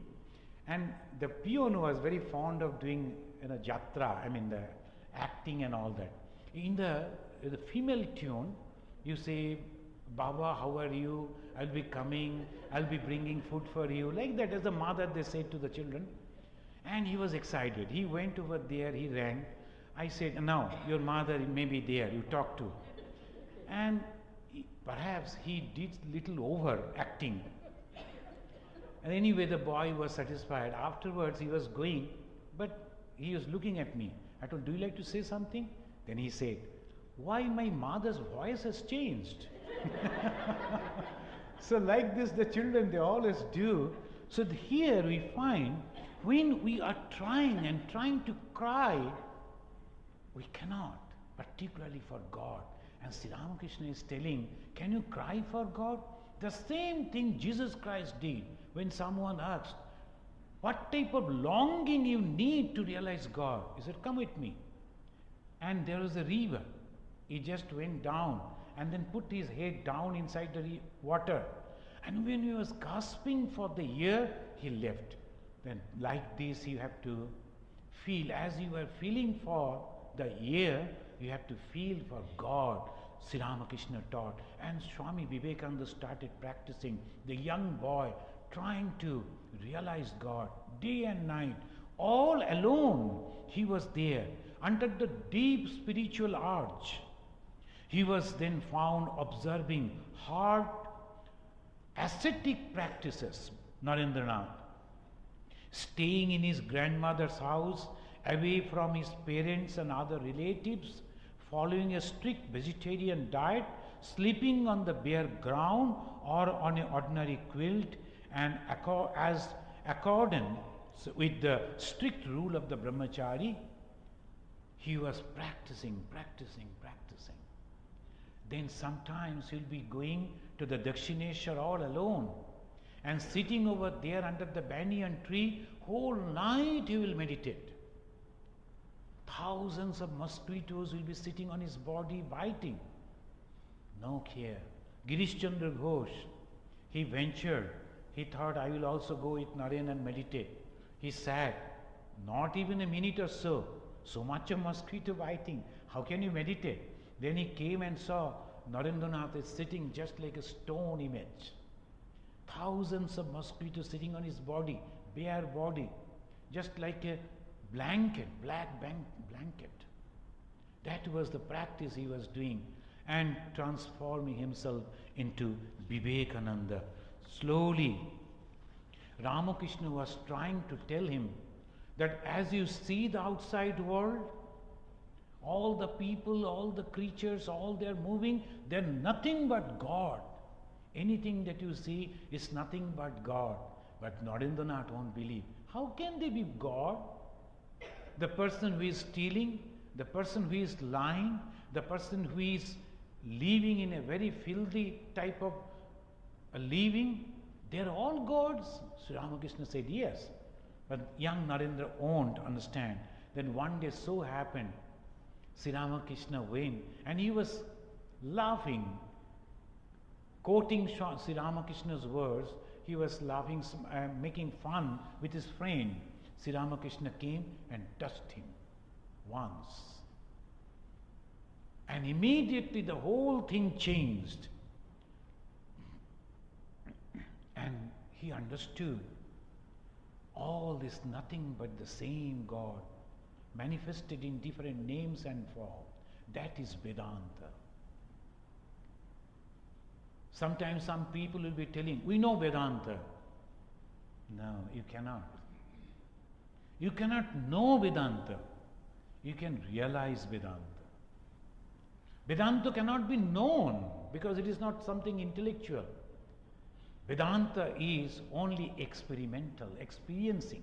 And the peon was very fond of doing jatra, the acting and all that. In the female tune, you say, Baba, how are you? I'll be coming, I'll be bringing food for you. Like that, as a mother, they say to the children. And he was excited. He went over there, he rang. I said, now, your mother may be there, you talk to. And perhaps he did little over acting. And anyway, the boy was satisfied. Afterwards, he was going, but he was looking at me. I told, do you like to say something? Then he said, why my mother's voice has changed? So like this, the children, they always do. So here we find, when we are trying to cry, we cannot, particularly for God. And Sri Ramakrishna is telling, can you cry for God? The same thing Jesus Christ did when someone asked, what type of longing you need to realize God? He said, come with me. and there was a river. He just went down and then put his head down inside the water. And when he was gasping for the air, he left. Then like this you have to feel. As you are feeling for the air, you have to feel for God. Sri Ramakrishna taught, and Swami Vivekananda started practicing. The young boy trying to realize God day and night. All alone he was there under the deep spiritual arch. He was then found observing hard ascetic practices, Narendranath. Staying in his grandmother's house, away from his parents and other relatives, following a strict vegetarian diet, sleeping on the bare ground or on an ordinary quilt, and as accordant with the strict rule of the brahmachari, he was practicing. Then sometimes he'll be going to the Dakshineshwar all alone and sitting over there under the banyan tree, whole night he will meditate. Thousands of mosquitoes will be sitting on his body biting. No care. Girish Chandra Ghosh, he ventured. He thought, I will also go with Naren and meditate. He sat, not even a minute or so. So much of mosquito biting. How can you meditate? Then he came and saw Narendranath is sitting just like a stone image. Thousands of mosquitoes sitting on his body, bare body, just like a blanket, black blanket. That was the practice he was doing, and transforming himself into Vivekananda. Slowly, Ramakrishna was trying to tell him that as you see the outside world, all the people, all the creatures, all they are moving, they are nothing but God. Anything that you see is nothing but God. But Narendranath won't believe. How can they be God? The person who is stealing, the person who is lying, the person who is living in a very filthy type of a living, they are all gods. Sri Ramakrishna said yes. But young Narendra won't understand. Then one day so happened, Sri Ramakrishna went and he was laughing, quoting Sri Ramakrishna's words. He was laughing, making fun with his friend. Sri Ramakrishna came and touched him once. And immediately the whole thing changed. And he understood all this nothing but the same God, manifested in different names and form. That is Vedanta. Sometimes some people will be telling, we know Vedanta. No, you cannot. You cannot know Vedanta. You can realize Vedanta. Vedanta cannot be known because it is not something intellectual. Vedanta is only experimental, experiencing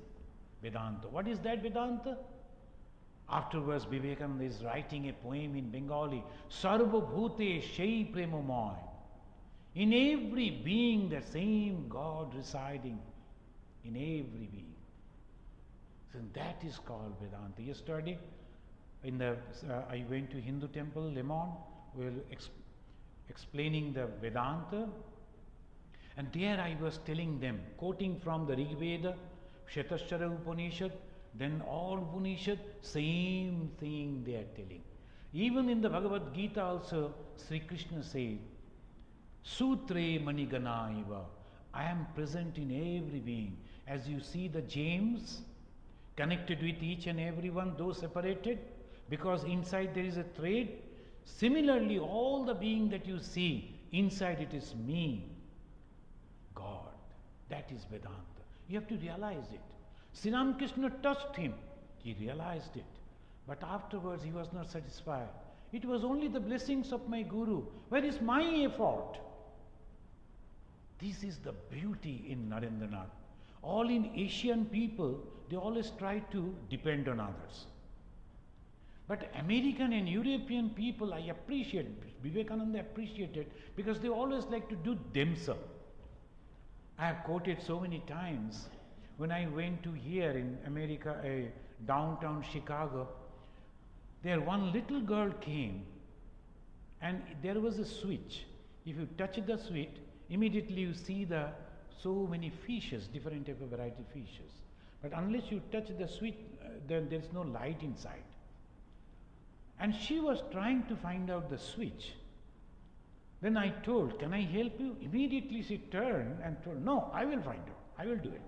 Vedanta. What is that Vedanta? Afterwards, Vivekananda is writing a poem in Bengali, Sarva Bhute Shei Premomoy. In every being, the same God residing in every being. So that is called Vedanta. Yesterday, I went to Hindu temple, Lemon, we were explaining the Vedanta. And there I was telling them, quoting from the Rig Veda, Shetashara Upanishad, then all Upanishad, same thing they are telling. Even in the Bhagavad Gita also, Sri Krishna said, Sutre Manigana Iva, I am present in every being. As you see the gems connected with each and every one, though separated, because inside there is a thread. Similarly, all the being that you see, inside it is me, God. That is Vedanta. You have to realize it. Sri Ramakrishna touched him. He realized it. But afterwards he was not satisfied. It was only the blessings of my Guru. Where is my effort? This is the beauty in Narendranath. All in Asian people, they always try to depend on others. But American and European people, I appreciate, Vivekananda appreciated, because they always like to do themselves. I have quoted so many times, when I went to here in America, downtown Chicago, There one little girl came and there was a switch. If you touch the switch, immediately you see the so many fishes, different type of variety of fishes. But unless you touch the switch, then there is no light inside. And she was trying to find out the switch. Then I told, can I help you? Immediately she turned and told, no, I will find out. I will do it.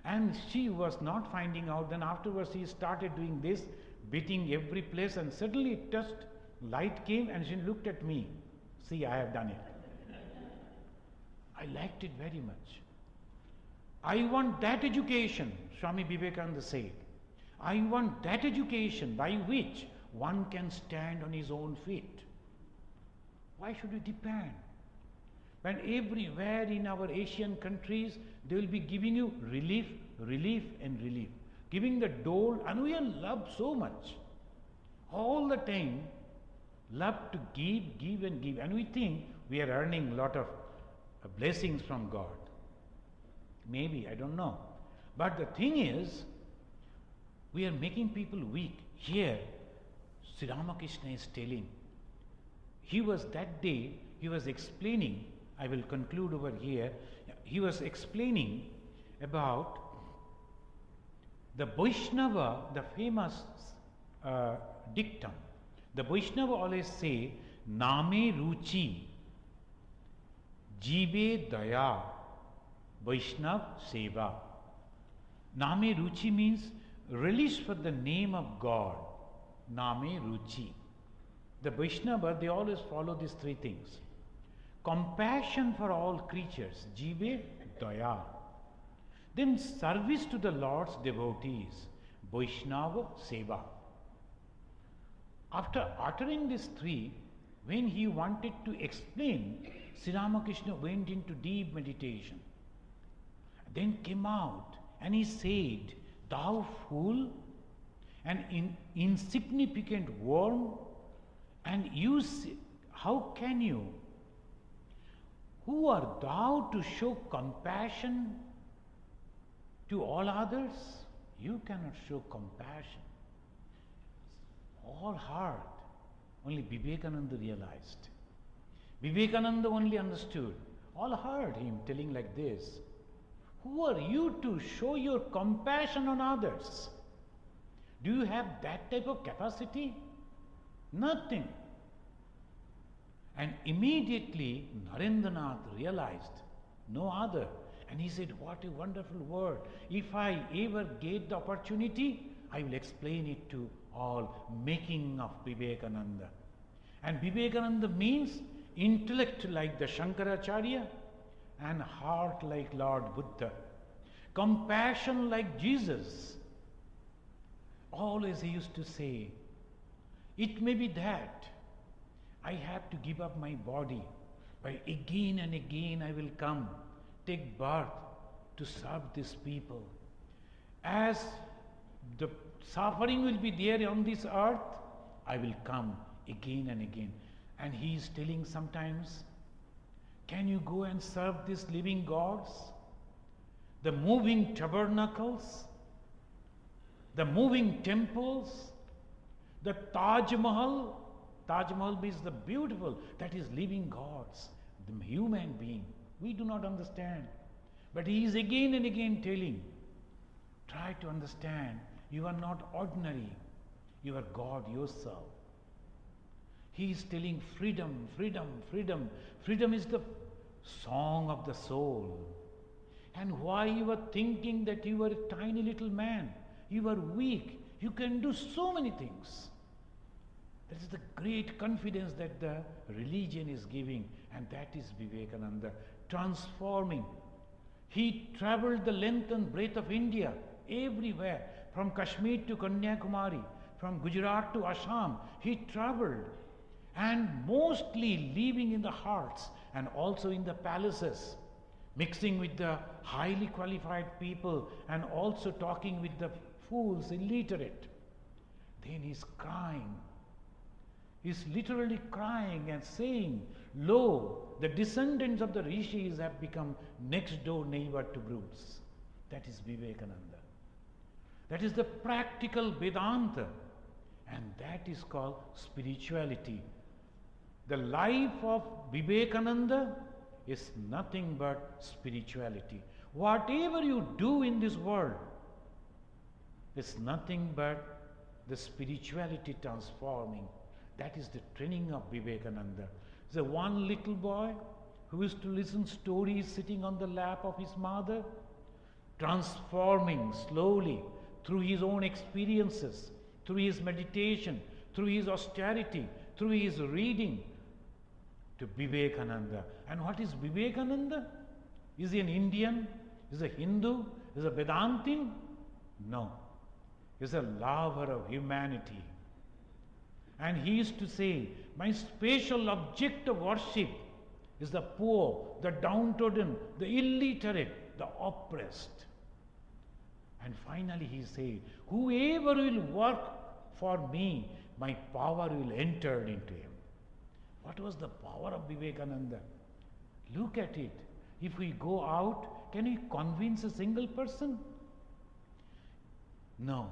And she was not finding out. Then afterwards she started doing this, beating every place, and suddenly it touched, light came and she looked at me. See, I have done it. I liked it very much. I want that education, Swami Vivekananda said. I want that education by which one can stand on his own feet. Why should we depend? When everywhere in our Asian countries, they will be giving you relief, relief and relief. Giving the dole, and we are loved so much. All the time, love to give and give. And we think we are earning a lot of blessings from God. Maybe, I don't know. But the thing is, we are making people weak. Here, Sri Ramakrishna is telling. He was that day, he was explaining, I will conclude over here, he was explaining about the Vaishnava, the famous dictum. The Vaishnava always say, Name Ruchi, Jive Daya, Vaishnav Seva. Name Ruchi means relish for the name of God. Name Ruchi. The Vaishnava, they always follow these three things. Compassion for all creatures, Jive Daya. Then service to the Lord's devotees, Vaishnava Seva. After uttering these three, when he wanted to explain, Sri Ramakrishna went into deep meditation. Then came out and he said, thou fool, an insignificant worm, and you say, how can you? Who art thou to show compassion to all others? You cannot show compassion. All hard. Only Vivekananda realized. Vivekananda only understood. All heard him telling like this. Who are you to show your compassion on others? Do you have that type of capacity? Nothing. And immediately Narendranath realized no other. And he said, what a wonderful word. If I ever get the opportunity, I will explain it to all. Making of Vivekananda. And Vivekananda means intellect like the Shankaracharya and heart like Lord Buddha. Compassion like Jesus. Always he used to say, it may be that I have to give up my body, but again and again I will come, take birth to serve these people. As the suffering will be there on this earth, I will come again and again. And he is telling sometimes, can you go and serve these living gods? The moving tabernacles, the moving temples, the Taj Mahal. Taj Mahal means the beautiful, that is living gods, the human being. We do not understand. But he is again and again telling, try to understand, you are not ordinary, you are God yourself. He is telling freedom, freedom, freedom. Freedom is the song of the soul. And why you are thinking that you are a tiny little man, you are weak, you can do so many things. That is the great confidence that the religion is giving, and that is Vivekananda, transforming. He traveled the length and breadth of India, everywhere, from Kashmir to Kanyakumari, from Gujarat to Assam. He traveled, and mostly living in the hearts and also in the palaces, mixing with the highly qualified people and also talking with the fools, illiterate. Then he's crying. He's literally crying and saying, lo, the descendants of the rishis have become next door neighbor to brutes. That is Vivekananda. That is the practical Vedanta. And that is called spirituality. The life of Vivekananda is nothing but spirituality. Whatever you do in this world is nothing but the spirituality transforming. That is the training of Vivekananda. The one little boy who used to listen stories sitting on the lap of his mother, transforming slowly through his own experiences, through his meditation, through his austerity, through his reading, to Vivekananda. And what is Vivekananda? Is he an Indian? Is he a Hindu? Is he a Vedantin? No. He is a lover of humanity. And he used to say, my special object of worship is the poor, the downtrodden, the illiterate, the oppressed. And finally he said, whoever will work for me, my power will enter into him. What was the power of Vivekananda? Look at it. If we go out, can we convince a single person? No.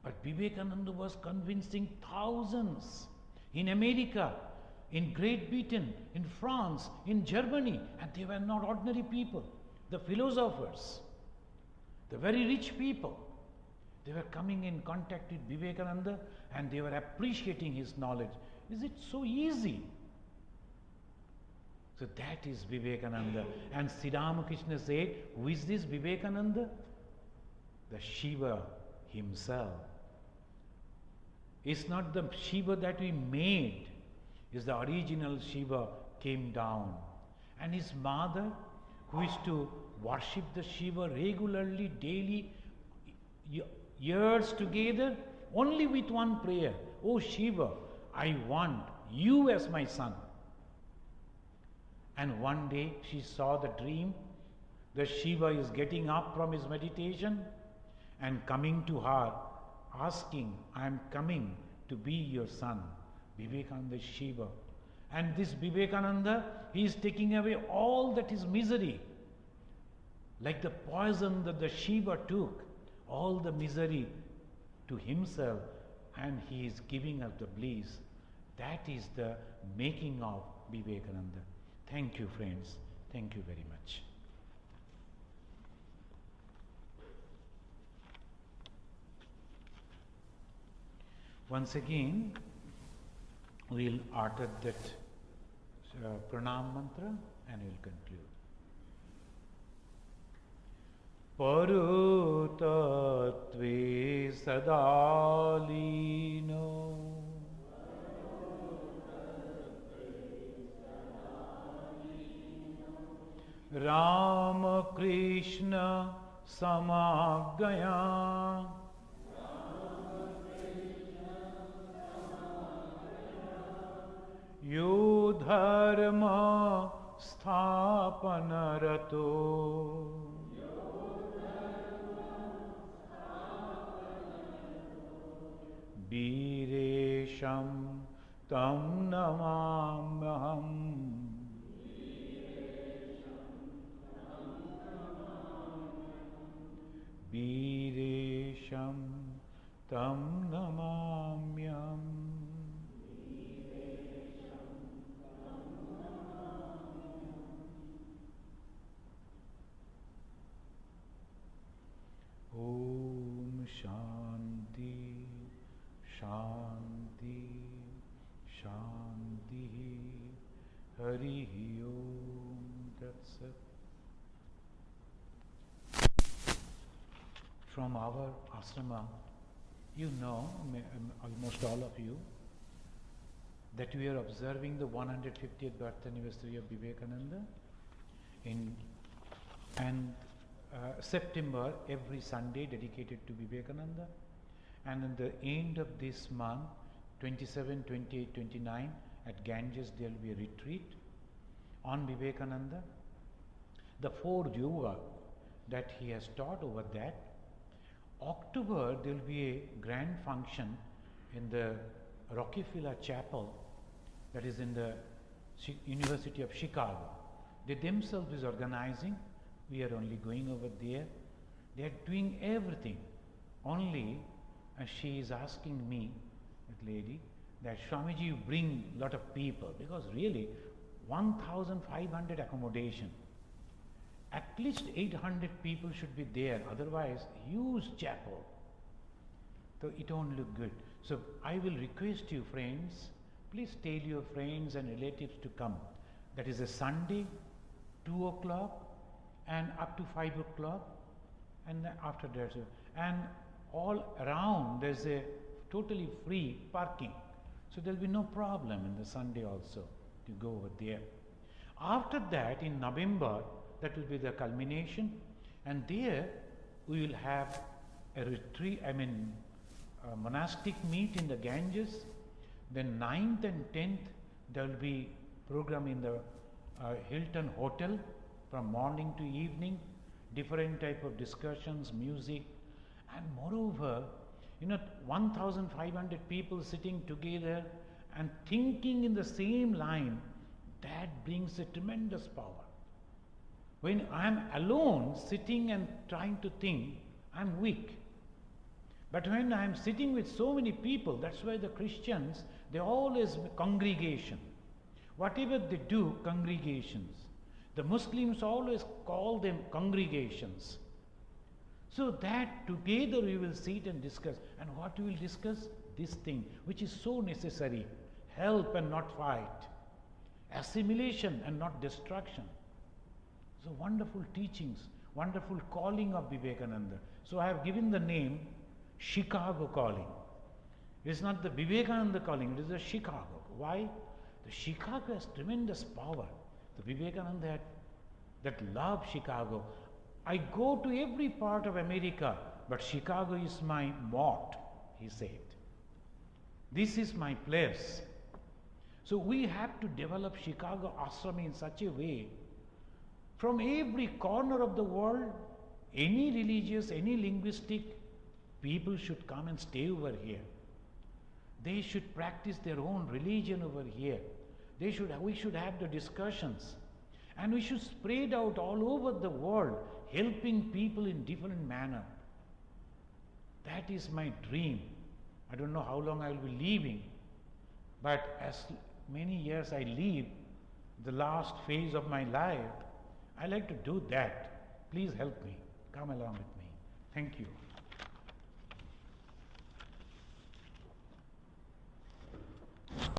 But Vivekananda was convincing thousands in America, in Great Britain, in France, in Germany, and they were not ordinary people. The philosophers, the very rich people, they were coming in contact with Vivekananda and they were appreciating his knowledge. Is it so easy? So that is Vivekananda. And Sri Ramakrishna said, who is this Vivekananda? The Shiva himself. It's not the Shiva that we made. It's the original Shiva came down. And his mother, who is to worship the Shiva regularly, daily, years together, only with one prayer. Oh Shiva, I want you as my son. And one day she saw the dream. The Shiva is getting up from his meditation and coming to her, asking, I am coming to be your son. Vivekananda is Shiva. And this Vivekananda, he is taking away all that is misery. Like the poison that the Shiva took, all the misery to himself, and he is giving us the bliss. That is the making of Vivekananda. Thank you, friends. Thank you very much. Once again, we will utter that pranam mantra and we will conclude. Parutatve sadalino Rama Krishna samagaya Yo dharma sthapanarato Biresham tam namamaham Biresham tam namamyam Om Shanti Shanti Shanti Hari Om Tat Sat. From our ashrama, you know, almost all of you, that we are observing the 150th birth anniversary of Vivekananda and September, every Sunday dedicated to Vivekananda. And at the end of this month, 27, 28, 29, at Ganges there will be a retreat on Vivekananda. The 4 yoga that he has taught over that. October there will be a grand function in the Rockefeller Chapel that is in the University of Chicago. They themselves is organizing. We are only going over there. They are doing everything. Only and she is asking me, that lady, that Swamiji, you bring lot of people, because really 1,500 accommodation. At least 800 people should be there, otherwise huge chapel. So it won't look good. So I will request you, friends, please tell your friends and relatives to come. That is a Sunday, 2 o'clock and up to 5 o'clock, and after that, and all around there's a totally free parking. So there'll be no problem in the Sunday also to go over there. After that, in November, that will be the culmination, and there we will have a retreat, a monastic meet in the Ganges. Then 9th and 10th, there will be program in the Hilton Hotel from morning to evening, different type of discussions, music, and moreover, 1,500 people sitting together and thinking in the same line, that brings a tremendous power. When I am alone sitting and trying to think, I am weak. But when I am sitting with so many people, that's why the Christians, they always congregation. Whatever they do, congregations. The Muslims always call them congregations. So that together we will sit and discuss. And what we will discuss? This thing, which is so necessary. Help and not fight. Assimilation and not destruction. So wonderful teachings, wonderful calling of Vivekananda. So I have given the name Chicago calling. It is not the Vivekananda calling, it is the Chicago. Why? The Chicago has tremendous power. The Vivekananda had that love Chicago. I go to every part of America, but Chicago is my mort, he said. This is my place. So we have to develop Chicago ashram in such a way, from every corner of the world, any religious, any linguistic, people should come and stay over here. They should practice their own religion over here. We should have the discussions. And we should spread out all over the world, helping people in different manner. That is my dream. I don't know how long I will be living, but as many years I live, the last phase of my life, I like to do that. Please help me. Come along with me. Thank you.